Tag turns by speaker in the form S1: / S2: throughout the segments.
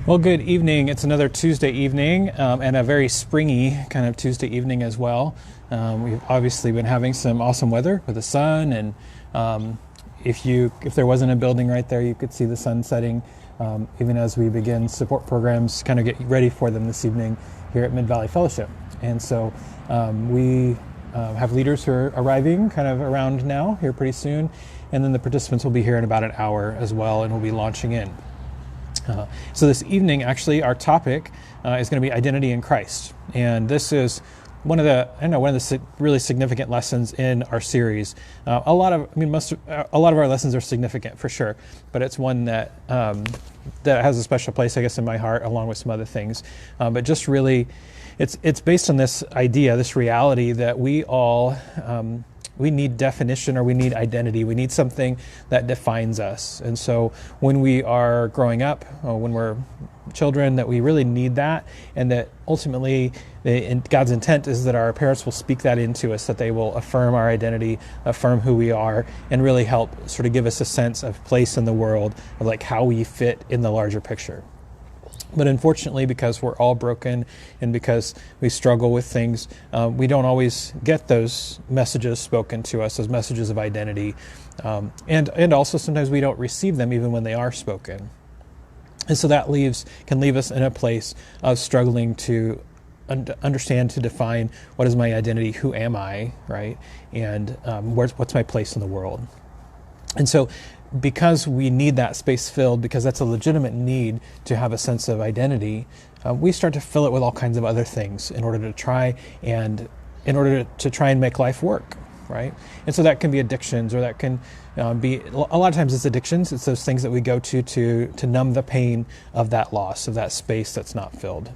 S1: Well, good evening. It's another Tuesday evening and a very springy kind of Tuesday evening as well. We've obviously been having some awesome weather with the sun, and if there wasn't a building right there, you could see the sun setting even as we begin support programs, kind of get ready for them this evening here at Mid-Valley Fellowship. And so we have leaders who are arriving kind of around now, here pretty soon, and then the participants will be here in about an hour as well, and we'll be launching in. So this evening, actually, our topic is going to be identity in Christ, and this is one of the really significant lessons in our series. A lot of our lessons are significant for sure, but it's one that has a special place, I guess, in my heart, along with some other things. But just really, it's based on this idea, this reality that we all. We need definition, or we need identity. We need something that defines us. And so when we are growing up, when we're children, that we really need that, and that ultimately God's intent is that our parents will speak that into us, that they will affirm our identity, affirm who we are, and really help sort of give us a sense of place in the world, of like how we fit in the larger picture. But unfortunately, because we're all broken and because we struggle with things, we don't always get those messages spoken to us, those messages of identity. And also sometimes we don't receive them even when they are spoken. And so that can leave us in a place of struggling to understand, to define what is my identity, who am I, right? And what's my place in the world. And so because we need that space filled, because that's a legitimate need to have a sense of identity, we start to fill it with all kinds of other things in order to try and make life work, right? And so that can be addictions, or that can be, a lot of times it's addictions. It's those things that we go to numb the pain of that loss, of that space that's not filled.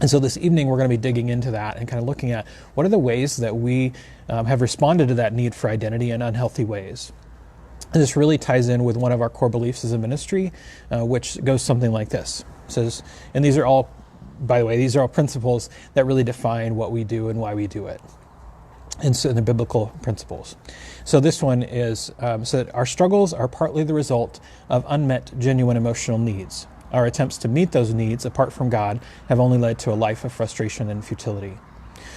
S1: And so this evening we're going to be digging into that and kind of looking at what are the ways that we have responded to that need for identity in unhealthy ways. And this really ties in with one of our core beliefs as a ministry, which goes something like this. It says, and these are all, by the way, these are all principles that really define what we do and why we do it. And so the biblical principles. So this one is, so that our struggles are partly the result of unmet, genuine emotional needs. Our attempts to meet those needs apart from God have only led to a life of frustration and futility.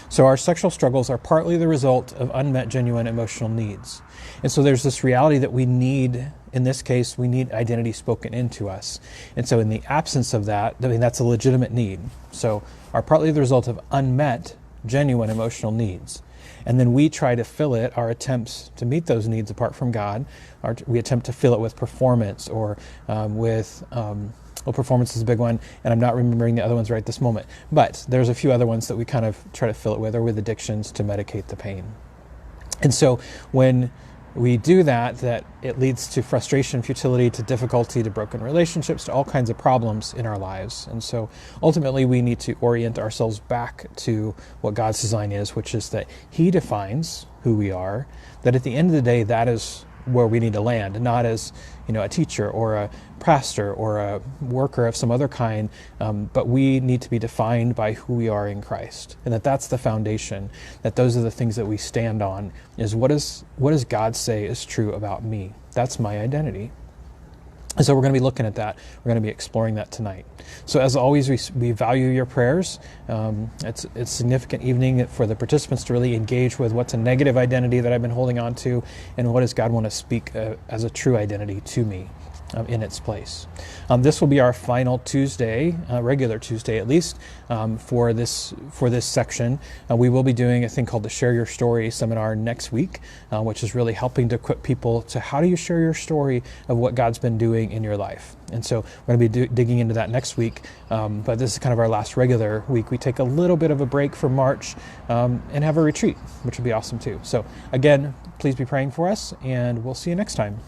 S1: So our sexual struggles are partly the result of unmet, genuine emotional needs. And so there's this reality that we need, in this case, we need identity spoken into us. And so in the absence of that, I mean, that's a legitimate need. So are partly the result of unmet, genuine emotional needs. And then we try to fill it, our attempts to meet those needs apart from God, we attempt to fill it with performance, or performance is a big one, and I'm not remembering the other ones right this moment. But there's a few other ones that we kind of try to fill it with, or with addictions to medicate the pain. And so when we do that it leads to frustration, futility, to difficulty, to broken relationships, to all kinds of problems in our lives. And so ultimately we need to orient ourselves back to what God's design is, which is that He defines who we are, that at the end of the day, that is where we need to land, not as a teacher or a pastor or a worker of some other kind, but we need to be defined by who we are in Christ, and that's the foundation, that those are the things that we stand on, is what does God say is true about me? That's my identity. And so we're going to be looking at that. We're going to be exploring that tonight. So as always, we value your prayers. It's a significant evening for the participants to really engage with what's a negative identity that I've been holding on to, and what does God want to speak as a true identity to me in its place. This will be our final Tuesday, regular Tuesday at least, for this section. We will be doing a thing called the Share Your Story seminar next week, which is really helping to equip people to how do you share your story of what God's been doing in your life. And so we're going to be digging into that next week, but this is kind of our last regular week. We take a little bit of a break for March and have a retreat, which will be awesome too. So again, please be praying for us, and we'll see you next time.